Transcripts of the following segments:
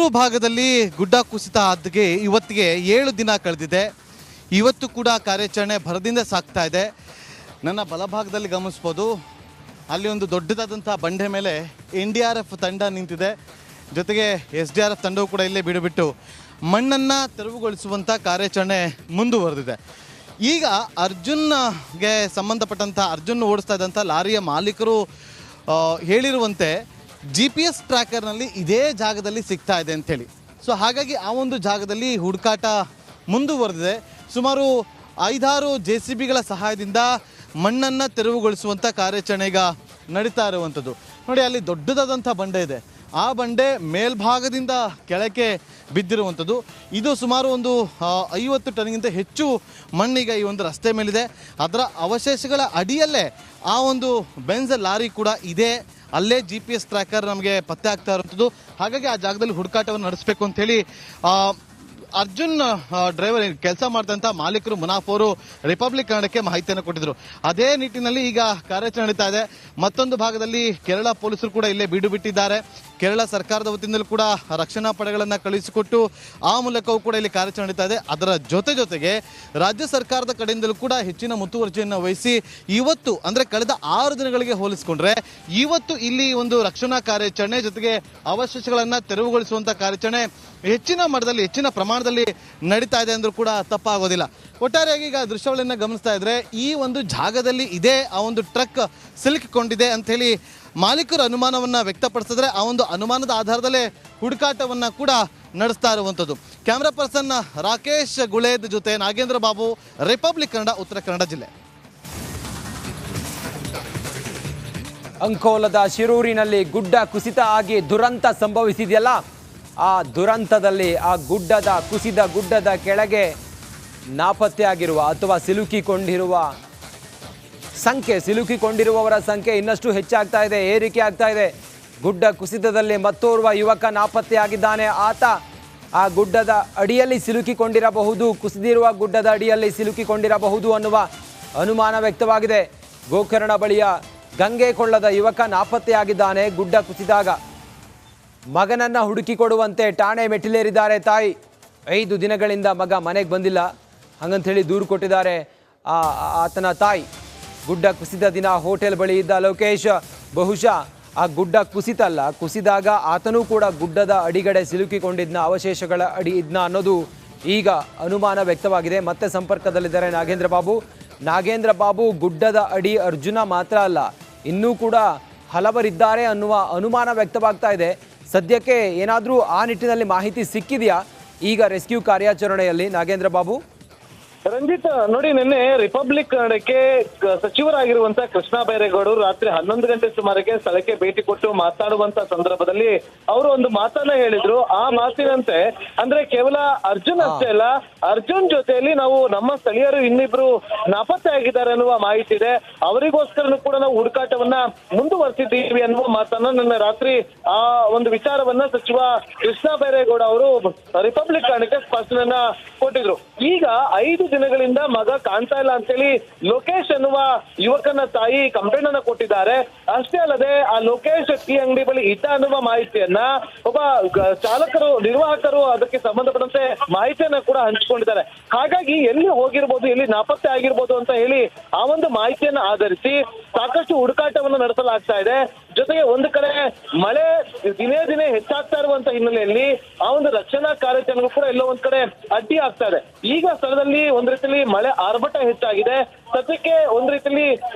ಮದ್ದೂರು ಭಾಗದಲ್ಲಿ ಗುಡ್ಡ ಕುಸಿತ ಆದ್ಗೆ ಇವತ್ತಿಗೆ 7 ದಿನ ಕಳೆದಿದೆ. ಇವತ್ತು ಕೂಡ ಕಾರ್ಯಾಚರಣೆ ಭರದಿಂದ ಸಾಗ್ತಾ ಇದೆ. ನನ್ನ ಬಲಭಾಗದಲ್ಲಿ ಗಮನಿಸ್ಬೋದು, ಅಲ್ಲಿ ಒಂದು ದೊಡ್ಡದಾದಂಥ ಬಂಡೆ ಮೇಲೆ NDRF ತಂಡ ನಿಂತಿದೆ. ಜೊತೆಗೆ SDRF ತಂಡವು ಕೂಡ ಇಲ್ಲೇ ಬಿಡುಬಿಟ್ಟು ಮಣ್ಣನ್ನು ತೆರವುಗೊಳಿಸುವಂಥ ಕಾರ್ಯಾಚರಣೆ ಮುಂದುವರೆದಿದೆ. ಈಗ ಅರ್ಜುನ್ಗೆ ಸಂಬಂಧಪಟ್ಟಂಥ ಅರ್ಜುನ್ ಓಡಿಸ್ತಾ ಇದ್ದಂಥ ಲಾರಿಯ ಮಾಲೀಕರು ಹೇಳಿರುವಂತೆ GPS ಟ್ರ್ಯಾಕರ್ನಲ್ಲಿ ಇದೇ ಜಾಗದಲ್ಲಿ ಸಿಗ್ತಾ ಇದೆ ಅಂಥೇಳಿ. ಸೊ ಹಾಗಾಗಿ ಆ ಒಂದು ಜಾಗದಲ್ಲಿ ಹುಡುಕಾಟ ಮುಂದುವರೆದಿದೆ. ಸುಮಾರು 5-6 JCBಗಳ ಸಹಾಯದಿಂದ ಮಣ್ಣನ್ನು ತೆರವುಗೊಳಿಸುವಂಥ ಕಾರ್ಯಾಚರಣೆ ಈಗ ನಡೀತಾ ಇರುವಂಥದ್ದು. ನೋಡಿ, ಅಲ್ಲಿ ದೊಡ್ಡದಾದಂಥ ಬಂಡೆ ಇದೆ. ಆ ಬಂಡೆ ಮೇಲ್ಭಾಗದಿಂದ ಕೆಳಕ್ಕೆ ಬಿದ್ದಿರುವಂಥದ್ದು. ಇದು ಸುಮಾರು ಒಂದು 50 ಟನ್ಗಿಂತ ಹೆಚ್ಚು ಮಣ್ಣೀಗ ಈ ಒಂದು ರಸ್ತೆ ಮೇಲಿದೆ. ಅದರ ಅವಶೇಷಗಳ ಅಡಿಯಲ್ಲೇ ಆ ಒಂದು ಬೆಂಜ್ ಲಾರಿ ಕೂಡ ಇದೆ. ಅಲ್ಲೇ GPS ಟ್ರ್ಯಾಕರ್ ನಮಗೆ ಪತ್ತೆ ಆಗ್ತಾ ಇರುವಂಥದ್ದು. ಹಾಗಾಗಿ ಆ ಜಾಗದಲ್ಲಿ ಹುಡುಕಾಟವನ್ನು ನಡೆಸಬೇಕು ಅಂಥೇಳಿ ಅರ್ಜುನ್ ಡ್ರೈವರ್ ಕೆಲಸ ಮಾಡ್ತಂಥ ಮಾಲೀಕರು ಮುನಾಫ್ ಅವರು ರಿಪಬ್ಲಿಕ್ ಕನ್ನಡಕ್ಕೆ ಮಾಹಿತಿಯನ್ನು ಕೊಟ್ಟಿದ್ರು. ಅದೇ ನಿಟ್ಟಿನಲ್ಲಿ ಈಗ ಕಾರ್ಯಾಚರಣೆ ನಡೀತಾ ಇದೆ. ಮತ್ತೊಂದು ಭಾಗದಲ್ಲಿ ಕೇರಳ ಪೊಲೀಸರು ಕೂಡ ಇಲ್ಲೇ ಬೀಡು ಬಿಟ್ಟಿದ್ದಾರೆ. ಕೇರಳ ಸರ್ಕಾರದ ವತಿಯಿಂದಲೂ ಕೂಡ ರಕ್ಷಣಾ ಪಡೆಗಳನ್ನು ಕಳುಹಿಸಿಕೊಟ್ಟು ಆ ಮೂಲಕವೂ ಕೂಡ ಇಲ್ಲಿ ಕಾರ್ಯಾಚರಣೆ ನಡೀತಾ ಇದೆ. ಅದರ ಜೊತೆಗೆ ರಾಜ್ಯ ಸರ್ಕಾರದ ಕಡೆಯಿಂದಲೂ ಕೂಡ ಹೆಚ್ಚಿನ ಮುತುವರ್ಜಿಯನ್ನು ವಹಿಸಿ ಇವತ್ತು ಅಂದರೆ ಕಳೆದ 6 ದಿನಗಳಿಗೆ ಹೋಲಿಸಿಕೊಂಡ್ರೆ ಇವತ್ತು ಇಲ್ಲಿ ಒಂದು ರಕ್ಷಣಾ ಕಾರ್ಯಾಚರಣೆ ಜೊತೆಗೆ ಅವಶೇಷಗಳನ್ನು ತೆರವುಗೊಳಿಸುವಂಥ ಕಾರ್ಯಾಚರಣೆ ಹೆಚ್ಚಿನ ಮಟ್ಟದಲ್ಲಿ ಹೆಚ್ಚಿನ ಪ್ರಮಾಣದಲ್ಲಿ ನಡೀತಾ ಇದೆ ಅಂದ್ರೂ ಕೂಡ ತಪ್ಪಾಗೋದಿಲ್ಲ. ಒಟ್ಟಾರೆಯಾಗಿ ಈಗ ದೃಶ್ಯಾವಳಿಯನ್ನು ಗಮನಿಸ್ತಾ ಇದ್ರೆ ಈ ಒಂದು ಜಾಗದಲ್ಲಿ ಇದೇ ಆ ಒಂದು ಟ್ರಕ್ ಸಿಲುಕಿಕೊಂಡಿದೆ ಅಂಥೇಳಿ ಮಾಲೀಕರು ಅನುಮಾನವನ್ನು ವ್ಯಕ್ತಪಡಿಸಿದ್ರೆ ಆ ಒಂದು ಅನುಮಾನದ ಆಧಾರದಲ್ಲೇ ಹುಡುಕಾಟವನ್ನು ಕೂಡ ನಡೆಸ್ತಾ ಇರುವಂಥದ್ದು. ಕ್ಯಾಮ್ರಾ ಪರ್ಸನ್ ರಾಕೇಶ್ ಗುಳೇದ್ ಜೊತೆ ನಾಗೇಂದ್ರ ಬಾಬು, ರಿಪಬ್ಲಿಕ್ ಕನ್ನಡ, ಉತ್ತರ ಕನ್ನಡ ಜಿಲ್ಲೆ. ಅಂಕೋಲದ ಶಿರೂರಿನಲ್ಲಿ ಗುಡ್ಡ ಕುಸಿತ ಆಗಿ ದುರಂತ ಸಂಭವಿಸಿದೆಯಲ್ಲ, ಆ ದುರಂತದಲ್ಲಿ ಆ ಕುಸಿದ ಗುಡ್ಡದ ಕೆಳಗೆ ನಾಪತ್ತೆಯಾಗಿರುವ ಅಥವಾ ಸಿಲುಕಿಕೊಂಡಿರುವವರ ಸಂಖ್ಯೆ ಇನ್ನಷ್ಟು ಹೆಚ್ಚಾಗ್ತಾ ಇದೆ, ಏರಿಕೆ ಆಗ್ತಾ ಇದೆ. ಗುಡ್ಡ ಕುಸಿತದಲ್ಲಿ ಮತ್ತೋರ್ವ ಯುವಕ ನಾಪತ್ತೆಯಾಗಿದ್ದಾನೆ. ಆತ ಆ ಗುಡ್ಡದ ಅಡಿಯಲ್ಲಿ ಸಿಲುಕಿಕೊಂಡಿರಬಹುದು, ಕುಸಿದಿರುವ ಗುಡ್ಡದ ಅಡಿಯಲ್ಲಿ ಸಿಲುಕಿಕೊಂಡಿರಬಹುದು ಅನ್ನುವ ಅನುಮಾನ ವ್ಯಕ್ತವಾಗಿದೆ. ಗೋಕರ್ಣ ಬಳಿಯ ಗಂಗೆಕೊಳ್ಳದ ಯುವಕ ನಾಪತ್ತೆಯಾಗಿದ್ದಾನೆ. ಗುಡ್ಡ ಕುಸಿದಾಗ ಮಗನನ್ನು ಹುಡುಕಿಕೊಡುವಂತೆ ಠಾಣೆ ಮೆಟ್ಟಿಲೇರಿದ್ದಾರೆ ತಾಯಿ. 5 ದಿನಗಳಿಂದ ಮಗ ಮನೆಗೆ ಬಂದಿಲ್ಲ ಹಾಗಂಥೇಳಿ ದೂರು ಕೊಟ್ಟಿದ್ದಾರೆ ಆತನ ತಾಯಿ. ಗುಡ್ಡ ಕುಸಿದ ದಿನ ಹೋಟೆಲ್ ಬಳಿ ಇದ್ದ ಲೋಕೇಶ್ ಬಹುಶಃ ಆ ಗುಡ್ಡ ಕುಸಿದಾಗ ಆತನೂ ಕೂಡ ಗುಡ್ಡದ ಅಡಿಗಡೆ ಸಿಲುಕಿಕೊಂಡಿದ್ನ, ಅವಶೇಷಗಳ ಅಡಿ ಇದ್ನ ಅನ್ನೋದು ಈಗ ಅನುಮಾನ ವ್ಯಕ್ತವಾಗಿದೆ. ಮತ್ತೆ ಸಂಪರ್ಕದಲ್ಲಿದ್ದಾರೆ ನಾಗೇಂದ್ರ ಬಾಬು. ಗುಡ್ಡದ ಅಡಿ ಅರ್ಜುನ ಮಾತ್ರ ಅಲ್ಲ, ಇನ್ನೂ ಕೂಡ ಹಲವರಿದ್ದಾರೆ ಅನ್ನುವ ಅನುಮಾನ ವ್ಯಕ್ತವಾಗ್ತಾ ಇದೆ. ಸದ್ಯಕ್ಕೆ ಏನಾದರೂ ಆ ನಿಟ್ಟಿನಲ್ಲಿ ಮಾಹಿತಿ ಸಿಕ್ಕಿದೆಯಾ ಈಗ ರೆಸ್ಕ್ಯೂ ಕಾರ್ಯಾಚರಣೆಯಲ್ಲಿ ನಾಗೇಂದ್ರ ಬಾಬು? ರಂಜಿತ್, ನೋಡಿ, ನಿನ್ನೆ ರಿಪಬ್ಲಿಕ್ ಕನ್ನಡಕ್ಕೆ ಸಚಿವರಾಗಿರುವಂತ ಕೃಷ್ಣ ಬೈರೇಗೌಡರು ರಾತ್ರಿ 11 ಗಂಟೆ ಸುಮಾರಿಗೆ ಸ್ಥಳಕ್ಕೆ ಭೇಟಿ ಕೊಟ್ಟು ಮಾತಾಡುವಂತ ಸಂದರ್ಭದಲ್ಲಿ ಅವರು ಒಂದು ಮಾತನ್ನ ಹೇಳಿದ್ರು. ಆ ಮಾತಿನಂತೆ ಅಂದ್ರೆ ಕೇವಲ ಅರ್ಜುನ್ ಅಷ್ಟೇ ಅಲ್ಲ, ಅರ್ಜುನ್ ಜೊತೆಯಲ್ಲಿ ನಾವು ನಮ್ಮ ಸ್ಥಳೀಯರು ಇನ್ನಿಬ್ರು ನಾಪತ್ತೆ ಆಗಿದ್ದಾರೆ ಅನ್ನುವ ಮಾಹಿತಿ ಇದೆ. ಅವರಿಗೋಸ್ಕರನೂ ಕೂಡ ನಾವು ಹುಡುಕಾಟವನ್ನ ಮುಂದುವರೆಸಿದ್ದೀವಿ ಅನ್ನುವ ಮಾತನ್ನ ನಿನ್ನೆ ರಾತ್ರಿ ಆ ಒಂದು ವಿಚಾರವನ್ನ ಸಚಿವ ಕೃಷ್ಣ ಬೈರೇಗೌಡ ಅವರು ರಿಪಬ್ಲಿಕ್ ಕನ್ನಡಕ್ಕೆ ಸ್ಪಷ್ಟನೆಯನ್ನ ಕೊಟ್ಟಿದ್ರು. ಈಗ 5 ದಿನಗಳಿಂದ ಮಗ ಕಾಣ್ತಾ ಇಲ್ಲ ಅಂತೇಳಿ ಲೋಕೇಶ್ ಅನ್ನುವ ಯುವಕನ ತಾಯಿ ಕಂಪ್ಲೇಂಟ್ ಅನ್ನ ಕೊಟ್ಟಿದ್ದಾರೆ. ಅಷ್ಟೇ ಅಲ್ಲದೆ ಆ ಲೋಕೇಶ್ ಟೀ ಅಂಗಡಿ ಬಳಿ ಇದ್ದ ಅನ್ನುವ ಮಾಹಿತಿಯನ್ನ ಒಬ್ಬ ನಿರ್ವಾಹಕರು ಅದಕ್ಕೆ ಸಂಬಂಧಪಟ್ಟಂತೆ ಮಾಹಿತಿಯನ್ನ ಕೂಡ ಹಂಚಿಕೊಂಡಿದ್ದಾರೆ. ಹಾಗಾಗಿ ಎಲ್ಲಿ ಹೋಗಿರ್ಬೋದು, ಎಲ್ಲಿ ನಾಪತ್ತೆ ಆಗಿರ್ಬೋದು ಅಂತ ಹೇಳಿ ಆ ಒಂದು ಮಾಹಿತಿಯನ್ನ ಆಧರಿಸಿ ಸಾಕಷ್ಟು ಹುಡುಕಾಟವನ್ನು ನಡೆಸಲಾಗ್ತಾ ಇದೆ. ಜೊತೆಗೆ ಒಂದು ಕಡೆ ಮಳೆ ದಿನೇ ಹೆಚ್ಚಾಗ್ತಾ ಇರುವಂತ ಹಿನ್ನೆಲೆಯಲ್ಲಿ ಆ ಒಂದು ರಕ್ಷಣಾ ಕಾರ್ಯಾಚರಣೆ ಕೂಡ ಎಲ್ಲೋ ಒಂದ್ ಕಡೆ ಅಡ್ಡಿ ಆಗ್ತಾ ಇದೆ. ಈಗ ಸ್ಥಳದಲ್ಲಿ ಒಂದ್ ರೀತಿಯಲ್ಲಿ ಮಳೆ ಆರ್ಭಟ ಹೆಚ್ಚಾಗಿದೆ. ಸದ್ಯಕ್ಕೆ ಒಂದ್ ರೀತಿಯಲ್ಲಿ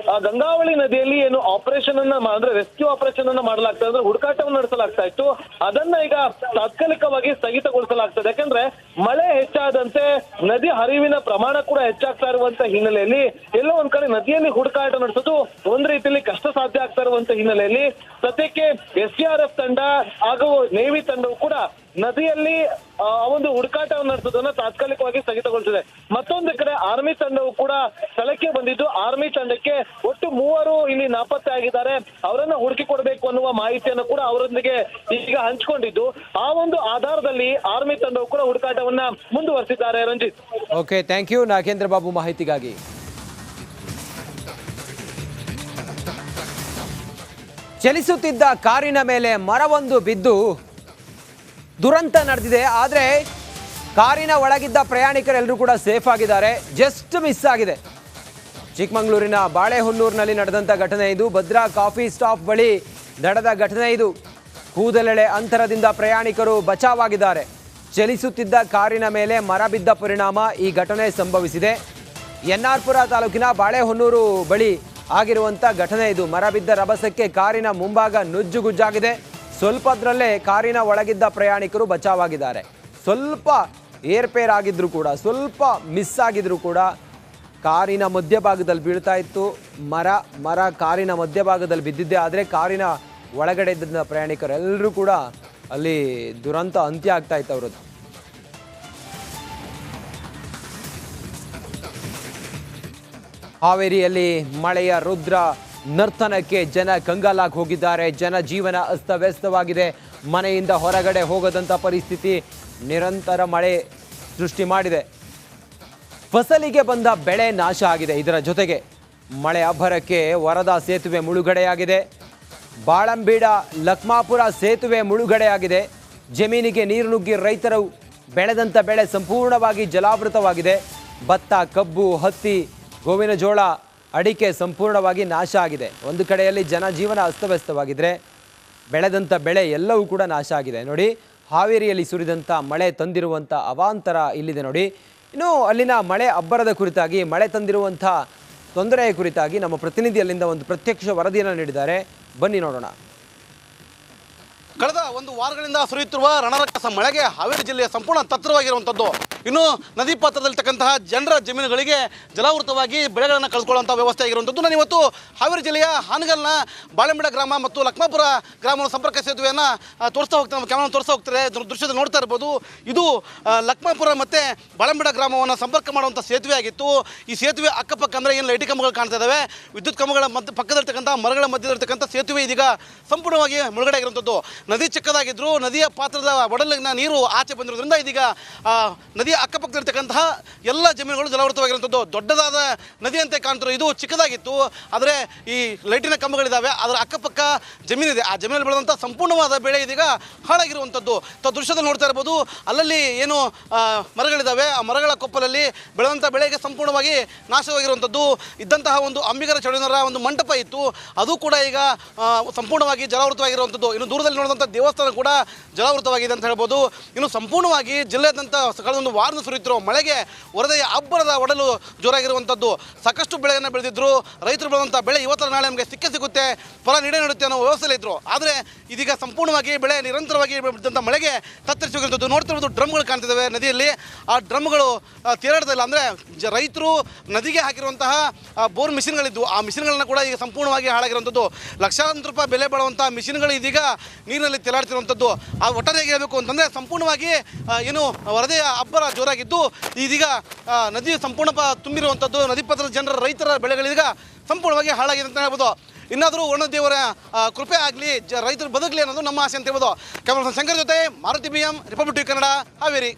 ಗಂಗಾವಳಿ ನದಿಯಲ್ಲಿ ಏನು ಆಪರೇಷನ್ ಅನ್ನ ಅಂದ್ರೆ ರೆಸ್ಕ್ಯೂ ಆಪರೇಷನ್ ಅನ್ನ ಮಾಡಲಾಗ್ತಾ ಅಂದ್ರೆ ಹುಡುಕಾಟವನ್ನು ನಡೆಸಲಾಗ್ತಾ ಇತ್ತು, ಅದನ್ನ ಈಗ ತಾತ್ಕಾಲಿಕವಾಗಿ ಸ್ಥಗಿತಗೊಳಿಸಲಾಗ್ತದೆ. ಯಾಕಂದ್ರೆ ಮಳೆ ಹೆಚ್ಚಾದಂತೆ ನದಿ ಹರಿವಿನ ಪ್ರಮಾಣ ಕೂಡ ಹೆಚ್ಚಾಗ್ತಾ ಇರುವಂತ ಹಿನ್ನೆಲೆಯಲ್ಲಿ ಎಲ್ಲೋ ಒಂದ್ ಕಡೆ ನದಿಯಲ್ಲಿ ಹುಡುಕಾಟ ನಡೆಸೋದು ಒಂದ್ ರೀತಿಯಲ್ಲಿ ಕಷ್ಟ ಸಾಧ್ಯ ಆಗ್ತಾ ಇರುವಂತ ಹಿನ್ನೆಲೆಯಲ್ಲಿ ಸದ್ಯಕ್ಕೆ SDRF ತಂಡ ಹಾಗೂ ನೇವಿ ತಂಡವು ಕೂಡ ನದಿಯಲ್ಲಿ ಒಂದು ಹುಡುಕಾಟವನ್ನು ನಡೆಸೋದನ್ನ ತಾತ್ಕಾಲಿಕವಾಗಿ ಸ್ಥಗಿತಗೊಳಿಸಿದೆ. ಮತ್ತೊಂದು ಕಡೆ ಆರ್ಮಿ ತಂಡವು ಕೂಡ ಸ್ಥಳಕ್ಕೆ ಬಂದಿದ್ದು, ಆರ್ಮಿ ತಂಡಕ್ಕೆ ಒಟ್ಟು 3 ಇಲ್ಲಿ ನಾಪತ್ತೆ ಆಗಿದ್ದಾರೆ, ಅವರನ್ನ ಹುಡುಕಿ ಕೊಡಬೇಕು ಅನ್ನುವ ಮಾಹಿತಿಯನ್ನು ಕೂಡ ಅವರೊಂದಿಗೆ ಈಗ ಹಂಚಿಕೊಂಡಿದ್ದು, ಆ ಒಂದು ಆಧಾರದಲ್ಲಿ ಆರ್ಮಿ ತಂಡವು ಕೂಡ ಹುಡುಕಾಟವನ್ನ ಮುಂದುವರೆಸಿದ್ದಾರೆ. Ranjith. Okay, thank you Nagendra Babu ಮಾಹಿತಿಗಾಗಿ. ಚಲಿಸುತ್ತಿದ್ದ ಕಾರಿನ ಮೇಲೆ ಮರವೊಂದು ಬಿದ್ದು ದುರಂತ ನಡೆದಿದೆ. ಆದರೆ ಕಾರಿನ ಒಳಗಿದ್ದ ಪ್ರಯಾಣಿಕರೆಲ್ಲರೂ ಕೂಡ ಸೇಫ್ ಆಗಿದ್ದಾರೆ. ಜಸ್ಟ್ ಮಿಸ್ ಆಗಿದೆ. ಚಿಕ್ಕಮಗಳೂರಿನ ಬಾಳೆಹೊನ್ನೂರಿನಲ್ಲಿ ನಡೆದಂಥ ಘಟನೆ ಇದು. ಭದ್ರಾ ಕಾಫಿ ಸ್ಟಾಪ್ ಬಳಿ ನಡೆದ ಘಟನೆ ಇದು. ಕೂದಲೆಳೆ ಅಂತರದಿಂದ ಪ್ರಯಾಣಿಕರು ಬಚಾವಾಗಿದ್ದಾರೆ. ಚಲಿಸುತ್ತಿದ್ದ ಕಾರಿನ ಮೇಲೆ ಮರ ಬಿದ್ದ ಪರಿಣಾಮ ಈ ಘಟನೆ ಸಂಭವಿಸಿದೆ. ಎನ್ಆರ್ಪುರ ತಾಲೂಕಿನ ಬಾಳೆಹೊನ್ನೂರು ಬಳಿ ಆಗಿರುವಂಥ ಘಟನೆ ಇದು. ಮರ ಬಿದ್ದ ರಭಸಕ್ಕೆ ಕಾರಿನ ಮುಂಭಾಗ ನುಜ್ಜುಗುಜ್ಜಾಗಿದೆ. ಸ್ವಲ್ಪದ್ರಲ್ಲೇ ಕಾರಿನ ಒಳಗಿದ್ದ ಪ್ರಯಾಣಿಕರು ಬಚಾವಾಗಿದ್ದಾರೆ. ಸ್ವಲ್ಪ ಏರ್ಪೇರ್ ಆಗಿದ್ರು ಕೂಡ, ಸ್ವಲ್ಪ ಮಿಸ್ ಆಗಿದ್ರು ಕೂಡ ಕಾರಿನ ಮಧ್ಯಭಾಗದಲ್ಲಿ ಬೀಳ್ತಾ ಇತ್ತು. ಮರ ಕಾರಿನ ಮಧ್ಯಭಾಗದಲ್ಲಿ ಬಿದ್ದಿದ್ದೆ. ಆದರೆ ಕಾರಿನ ಒಳಗಡೆ ಇದ್ದ ಪ್ರಯಾಣಿಕರೆಲ್ಲರೂ ಕೂಡ ಅಲ್ಲಿ ದುರಂತ ಅಂತ್ಯ ಆಗ್ತಾ ಇತ್ತು ಅವರದ್ದು. ಹಾವೇರಿಯಲ್ಲಿ ಮಳೆಯ ರುದ್ರ ನರ್ತನಕ್ಕೆ ಜನ ಕಂಗಾಲಾಗಿ ಹೋಗಿದ್ದಾರೆ. ಜನ ಜೀವನ ಅಸ್ತವ್ಯಸ್ತವಾಗಿದೆ. ಮನೆಯಿಂದ ಹೊರಗಡೆ ಹೋಗದಂಥ ಪರಿಸ್ಥಿತಿ ನಿರಂತರ ಮಳೆ ಸೃಷ್ಟಿ ಮಾಡಿದೆ. ಫಸಲಿಗೆ ಬಂದ ಬೆಳೆ ನಾಶ ಆಗಿದೆ. ಇದರ ಜೊತೆಗೆ ಮಳೆ ಅಬ್ಬರಕ್ಕೆ ವರದಾ ಸೇತುವೆ ಮುಳುಗಡೆಯಾಗಿದೆ. ಬಾಳಂಬೀಡ ಲಕ್ಮಾಪುರ ಸೇತುವೆ ಮುಳುಗಡೆಯಾಗಿದೆ. ಜಮೀನಿಗೆ ನೀರು ನುಗ್ಗಿ ರೈತರು ಬೆಳೆದಂಥ ಬೆಳೆ ಸಂಪೂರ್ಣವಾಗಿ ಜಲಾವೃತವಾಗಿದೆ. ಭತ್ತ, ಕಬ್ಬು, ಹತ್ತಿ, ಗೋವಿನ ಜೋಳ, ಅಡಿಕೆ ಸಂಪೂರ್ಣವಾಗಿ ನಾಶ ಆಗಿದೆ. ಒಂದು ಕಡೆಯಲ್ಲಿ ಜನಜೀವನ ಅಸ್ತವ್ಯಸ್ತವಾಗಿದ್ದರೆ ಬೆಳೆದಂಥ ಬೆಳೆ ಎಲ್ಲವೂ ಕೂಡ ನಾಶ ಆಗಿದೆ. ನೋಡಿ, ಹಾವೇರಿಯಲ್ಲಿ ಸುರಿದಂಥ ಮಳೆ ತಂದಿರುವಂಥ ಅವಾಂತರ ಇಲ್ಲಿದೆ ನೋಡಿ. ಇನ್ನು ಅಲ್ಲಿನ ಮಳೆ ಅಬ್ಬರದ ಕುರಿತಾಗಿ, ಮಳೆ ತಂದಿರುವಂಥ ತೊಂದರೆಯ ಕುರಿತಾಗಿ ನಮ್ಮ ಪ್ರತಿನಿಧಿ ಅಲ್ಲಿಂದ ಒಂದು ಪ್ರತ್ಯಕ್ಷ ವರದಿಯನ್ನು ನೀಡಿದ್ದಾರೆ. ಬನ್ನಿ ನೋಡೋಣ. ಕಳೆದ ಒಂದು ವಾರಗಳಿಂದ ಸುರಿಯುತ್ತಿರುವ ರಣರಕ್ಕಸ ಮಳೆಗೆ ಹಾವೇರಿ ಜಿಲ್ಲೆಯ ಸಂಪೂರ್ಣ ತತ್ತರವಾಗಿರುವಂಥದ್ದು. ಇನ್ನು ನದಿ ಪಾತ್ರದಲ್ಲಿರ್ತಕ್ಕಂತಹ ಜನರ ಜಮೀನುಗಳಿಗೆ ಜಲಾವೃತವಾಗಿ ಬೆಳೆಗಳನ್ನು ಕಳ್ಕೊಳ್ಳುವಂಥ ವ್ಯವಸ್ಥೆ ಆಗಿರುವಂಥದ್ದು. ನಾನು ಇವತ್ತು ಹಾವೇರಿ ಜಿಲ್ಲೆಯ ಹಾನಗಲ್ನ ಬಾಳೆಂಬೀಡ ಗ್ರಾಮ ಮತ್ತು ಲಕ್ಮಾಪುರ ಗ್ರಾಮದ ಸಂಪರ್ಕ ಸೇತುವೆಯನ್ನು ತೋರಿಸ್ತಾ ಹೋಗ್ತಾರೆ, ಕ್ಯಾಮರಾ ತೋರಿಸ್ತಾ ಹೋಗ್ತಾರೆ. ದೃಶ್ಯದಲ್ಲಿ ನೋಡ್ತಾ ಇರ್ಬೋದು. ಇದು ಲಕ್ಮಾಪುರ ಮತ್ತು ಬಾಳೆಂಬೀಡ ಗ್ರಾಮವನ್ನು ಸಂಪರ್ಕ ಮಾಡುವಂಥ ಸೇತುವೆ ಆಗಿತ್ತು. ಈ ಸೇತುವೆ ಅಕ್ಕಪಕ್ಕ ಅಂದರೆ ಏನು ಲೈಟಿ ಕಂಬಗಳು ಕಾಣ್ತಾ ಇದ್ದಾವೆ. ವಿದ್ಯುತ್ ಕಂಬಗಳ ಪಕ್ಕದಲ್ಲಿರ್ತಕ್ಕಂಥ ಮರಗಳ ಮಧ್ಯದಲ್ಲಿರ್ತಕ್ಕಂಥ ಸೇತುವೆ ಇದೀಗ ಸಂಪೂರ್ಣವಾಗಿ ಮುಳುಗಡೆ ಆಗಿರುವಂಥದ್ದು. ನದಿ ಚಿಕ್ಕದಾಗಿದ್ದರೂ ನದಿಯ ಪಾತ್ರದ ಒಡಲಿನ ನೀರು ಆಚೆ ಬಂದಿರೋದ್ರಿಂದ ಇದೀಗ ನದಿಯ ಅಕ್ಕಪಕ್ಕದಲ್ಲಿರ್ತಕ್ಕಂತಹ ಎಲ್ಲ ಜಮೀನುಗಳು ಜಲಾವೃತವಾಗಿರುವಂಥದ್ದು. ದೊಡ್ಡದಾದ ನದಿಯಂತೆ ಕಾಣ್ತಿರೋ ಇದು ಚಿಕ್ಕದಾಗಿತ್ತು. ಆದರೆ ಈ ಲೈಟಿನ ಕಂಬಗಳಿದ್ದಾವೆ, ಅದರ ಅಕ್ಕಪಕ್ಕ ಜಮೀನಿದೆ. ಆ ಜಮೀನಲ್ಲಿ ಬೆಳೆದಂಥ ಸಂಪೂರ್ಣವಾದ ಬೆಳೆ ಇದೀಗ ಹಾಳಾಗಿರುವಂಥದ್ದು. ದೃಶ್ಯದಲ್ಲಿ ನೋಡ್ತಾ ಇರ್ಬೋದು. ಅಲ್ಲಲ್ಲಿ ಏನು ಮರಗಳಿದ್ದಾವೆ, ಆ ಮರಗಳ ಕೊಪ್ಪಲಲ್ಲಿ ಬೆಳೆದಂಥ ಬೆಳೆಗೆ ಸಂಪೂರ್ಣವಾಗಿ ನಾಶವಾಗಿರುವಂಥದ್ದು. ಇದ್ದಂತಹ ಒಂದು ಅಂಬಿಗರ ಚಳುವರ ಒಂದು ಮಂಟಪ ಇತ್ತು, ಅದು ಕೂಡ ಈಗ ಸಂಪೂರ್ಣವಾಗಿ ಜಲಾವೃತವಾಗಿರುವಂಥದ್ದು. ಇನ್ನು ದೂರದಲ್ಲಿ ನೋಡಿದಂಥ ದೇವಸ್ಥಾನ ಕೂಡ ಜಲಾವೃತವಾಗಿದೆ ಅಂತ ಹೇಳ್ಬೋದು. ಇನ್ನು ಸಂಪೂರ್ಣವಾಗಿ ಜಿಲ್ಲೆಯಾದ್ಯಂತ ಕಳೆದೊಂದು ವಾರದ ಸುರಿಯುತ್ತಿರುವ ಮಳೆಗೆ ವರದೆಯ ಅಬ್ಬರದ ಒಡಲು ಜೋರಾಗಿರುವಂಥದ್ದು. ಸಾಕಷ್ಟು ಬೆಳೆಯನ್ನು ಬೆಳೆದಿದ್ರು ರೈತರು. ಬೆಳೆದಂಥ ಬೆಳೆ ಇವತ್ತರ ನಾಳೆ ನಮಗೆ ಸಿಗುತ್ತೆ, ಫಲ ನೀಡುತ್ತೆ ಅನ್ನೋ ವ್ಯವಸ್ಥೆಯಲ್ಲಿ ಇದ್ರು. ಆದರೆ ಇದೀಗ ಸಂಪೂರ್ಣವಾಗಿ ಬೆಳೆ ನಿರಂತರವಾಗಿ ಬೆಳೆದಂಥ ಮಳೆಗೆ ತತ್ತರಿಸಿರುವಂಥದ್ದು. ನೋಡ್ತಿರೋದು ಡ್ರಮ್ಗಳು ಕಾಣ್ತಿದ್ದಾವೆ ನದಿಯಲ್ಲಿ. ಆ ಡ್ರಮ್ಗಳು ತೇರಾಡ್ತಿಲ್ಲ. ಅಂದರೆ ರೈತರು ನದಿಗೆ ಹಾಕಿರುವಂತಹ ಬೋರ್ ಮಿಷಿನ್ಗಳಿದ್ದು, ಆ ಮಿಷಿನ್ಗಳನ್ನ ಕೂಡ ಈಗ ಸಂಪೂರ್ಣವಾಗಿ ಹಾಳಾಗಿರುವಂಥದ್ದು. ಲಕ್ಷಾಂತರ ರೂಪಾಯಿ ಬೆಲೆ ಬಾಳುವಂಥ ಮಿಷಿನ್ಗಳು ಇದೀಗ ನೀರಿನಲ್ಲಿ ತೇಲಾಡ್ತಿರುವಂಥದ್ದು. ಆ ಒಟ್ಟಾರೆಯಾಗಿ ಹೇಳಬೇಕು ಅಂತಂದರೆ ಸಂಪೂರ್ಣವಾಗಿ ಏನು ವರದೆಯ ಅಬ್ಬರ ಜೋರಾಗಿದ್ದು ಇದೀಗ ನದಿ ಸಂಪೂರ್ಣ ತುಂಬಿರುವಂಥದ್ದು. ನದಿ ಪಾತ್ರದ ಜನರ ರೈತರ ಬೆಳೆಗಳೀಗ ಸಂಪೂರ್ಣವಾಗಿ ಹಾಳಾಗಿದೆ ಅಂತ ಹೇಳ್ಬೋದು. ಇನ್ನಾದರೂ ವರ್ಣದೇವರ ಕೃಪೆ ಆಗಲಿ, ರೈತರು ಬದುಕಲಿ ಅನ್ನೋದು ನಮ್ಮ ಆಸೆ ಅಂತ ಹೇಳ್ಬೋದು. ಕ್ಯಾಮರಾ ಪರ್ಸನ್ ಶಂಕರ್ ಜೊತೆ ಮಾರುತಿ BM, ರಿಪಬ್ಲಿಕ್ ಕನ್ನಡ, ಹಾವೇರಿ.